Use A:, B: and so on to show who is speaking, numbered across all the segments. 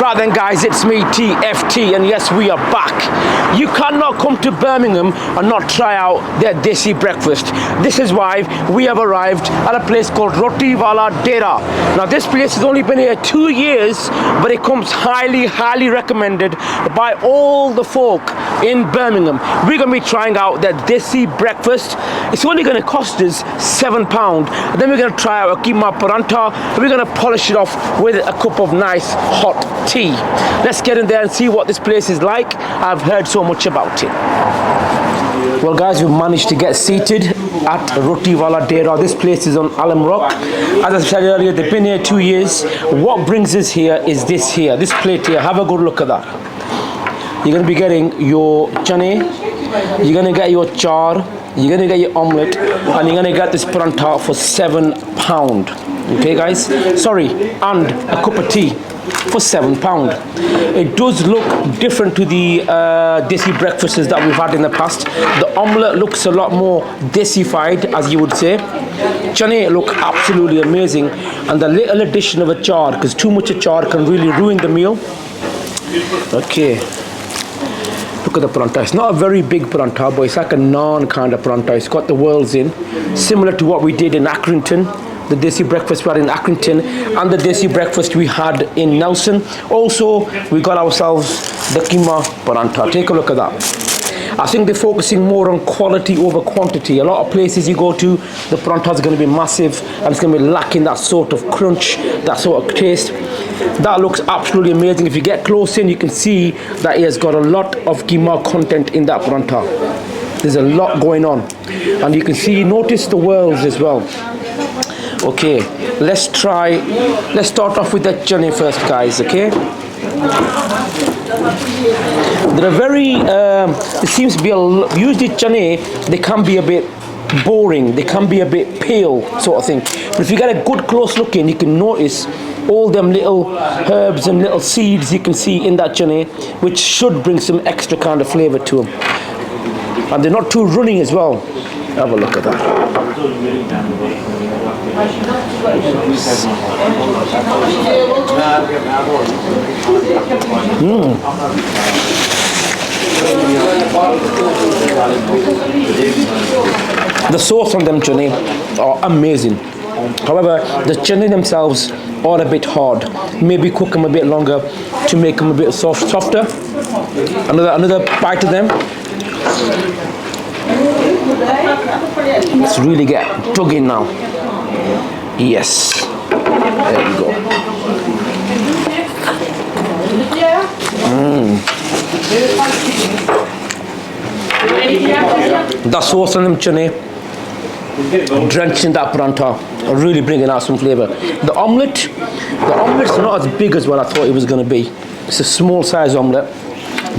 A: Right then guys, it's me TFT, and yes, we are back. You cannot come to Birmingham and not try out their Desi breakfast. This is why we have arrived at a place called Roti Wala Dera. Now this place has only been here 2 years, but it comes highly recommended by all the folk in Birmingham. We're going to be trying out their Desi breakfast. It's only going to cost us £7. And then we're going to try out a Kima Paratha. We're going to polish it off with a cup of nice hot tea. Let's get in there and see what this place is like. I've heard so much about it. Well guys, we've managed to get seated at Roti Wala Dera. This place is on Alun Rock. As I said earlier, they've been here 2 years. What brings us here is this here, this plate here. Have a good look at that. You're going to be getting your chane, you're going to get your char, you're going to get your omelette, and you're going to get this paratha for £7. Okay guys, sorry, and a cup of tea for £7. It does look different to the Desi breakfasts that we've had in the past. The omelette looks a lot more Desified, as you would say. Chane look absolutely amazing, and the little addition of a char, because too much of char can really ruin the meal. Okay, look at the paratha. It's not a very big paratha, but it's like a naan kind of paratha. It's got the whorls in, similar to what we did in Accrington. The Desi breakfast we had in Accrington and the Desi breakfast we had in Nelson. Also, we got ourselves the Kima Paratha. Take a look at that. I think they're focusing more on quality over quantity. A lot of places you go to, the paratha is going to be massive and it's going to be lacking that sort of crunch, that sort of taste. That looks absolutely amazing. If you get close in, you can see that it has got a lot of Kima content in that paratha. There's a lot going on. And you can see, notice the whorls as well. Okay, let's start off with that chane first, guys. Okay, they're very it seems to be usually chane, they can be a bit boring, they can be a bit pale sort of thing, but if you get a good close look in, you can notice all them little herbs and little seeds you can see in that chane, which should bring some extra kind of flavor to them, and they're not too running as well. Have a look at that. The sauce on them chane are amazing. However, the chane themselves are a bit hard. Maybe cook them a bit longer to make them a bit softer. Another bite of them. Let's really get dug in now. Yes. There we go. The sauce on them chane, drenched in that paratha, are really bringing out some flavor. The omelette's not as big as what I thought it was going to be. It's a small size omelette,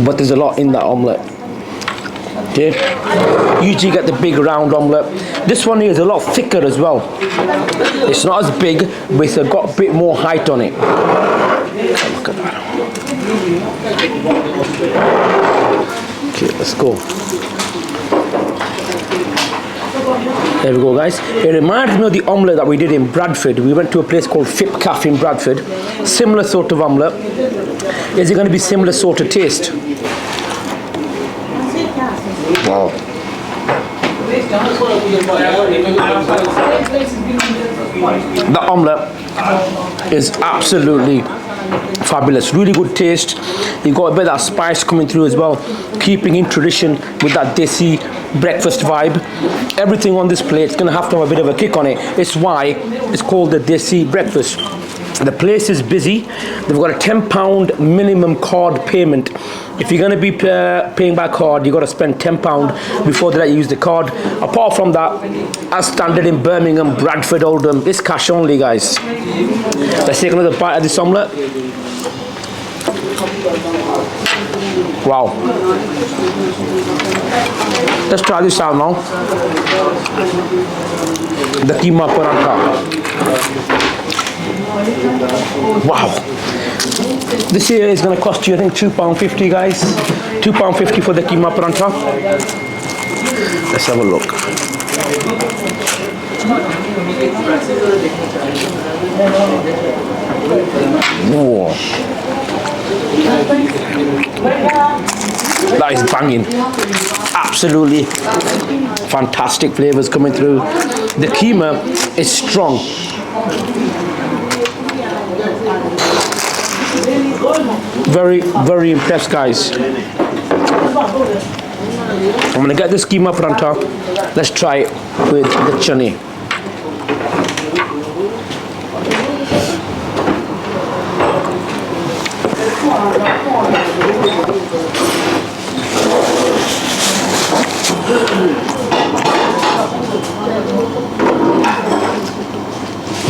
A: but there's a lot in that omelette. Okay. Usually get the big round omelette. This one here is a lot thicker as well. It's not as big, but it's got a bit more height on it. Look at that. Okay, let's go. There we go, guys. It reminds me of the omelette that we did in Bradford. We went to a place called Fip Cafe in Bradford. Similar sort of omelette. Is it going to be similar sort of taste? Wow. The omelette is absolutely fabulous. Really good taste. You got a bit of that spice coming through as well, keeping in tradition with that Desi breakfast vibe. Everything on this plate is going to have to have a bit of a kick on it. It's why it's called the Desi breakfast. The place is busy. They've got a £10 minimum card payment. If you're going to be paying by card, you've got to spend £10 before they let you use the card. Apart from that, as standard in Birmingham, Bradford, Oldham, it's cash only, guys. Let's take another bite of this omelette. Wow. Let's try this out now. The Kima Paratha. Wow. This here is going to cost you, I think, £2.50, guys. £2.50 for the Kima Paratha. Let's have a look. Whoa. That is banging. Absolutely fantastic flavors coming through. The Kima is strong. Very, very impressed, guys. I'm gonna get this Kima paratha. Let's try it with the chutney.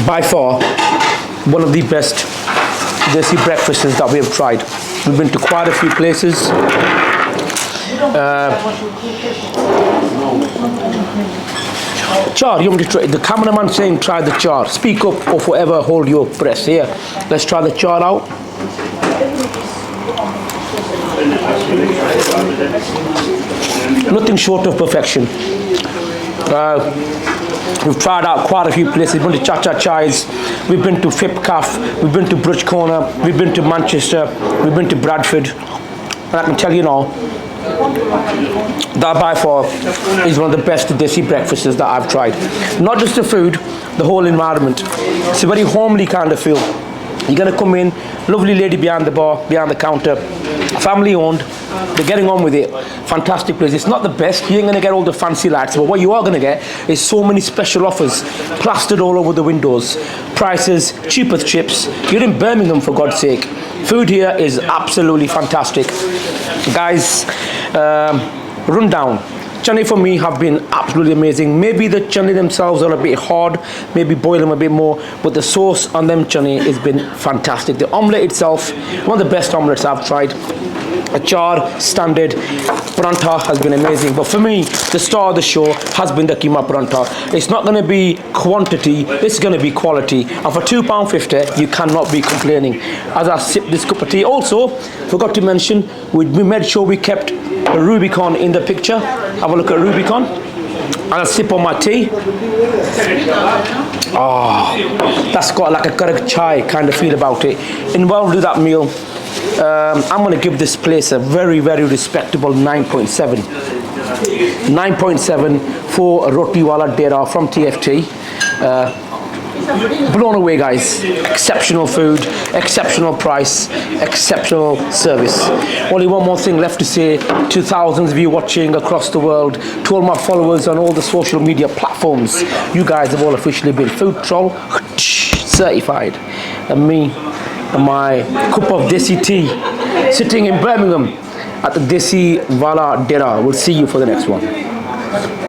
A: By far, one of the best desi breakfasts that we have tried. We've been to quite a few places. Char, you want to try? The cameraman saying try the char. Speak up or forever hold your breath. Here, let's try the char out. Nothing short of perfection. We've tried out quite a few places. We've been to Cha Cha Chai's, we've been to Fip Caf, we've been to Bridge Corner, we've been to Manchester, we've been to Bradford. And I can tell you now, that by far is one of the best desi breakfasts that I've tried. Not just the food, the whole environment. It's a very homely kind of feel. You're gonna come in, lovely lady behind the bar, behind the counter, family owned, they're getting on with it. Fantastic place. It's not the best, you ain't gonna get all the fancy lights, but what you are gonna get is so many special offers plastered all over the windows. Prices, cheap as chips. You're in Birmingham, for God's sake. Food here is absolutely fantastic. Guys, rundown. Chutney for me have been absolutely amazing. Maybe the chutney themselves are a bit hard, maybe boil them a bit more, but the sauce on them chutney has been fantastic. The omelette itself, one of the best omelettes I've tried. A char, standard, paratha has been amazing. But for me, the star of the show has been the Kima paratha. It's not going to be quantity, it's going to be quality. And for £2.50, you cannot be complaining. As I sip this cup of tea, also, forgot to mention, we made sure we kept a Rubicon in the picture. Have a look at Rubicon. And I'll sip on my tea. Oh, that's got like a karak chai kind of feel about it. Involved with that meal, I'm going to give this place a very, very respectable 9.7. 9.7 for Roti Wala Dera from TFT. Blown away, guys. Exceptional food, exceptional price, exceptional service. Only one more thing left to say to thousands of you watching across the world, to all my followers on all the social media platforms. You guys have all officially been Food Troll certified. And me and my cup of desi tea sitting in Birmingham at the DESI WALA DERA. We'll see you for the next one.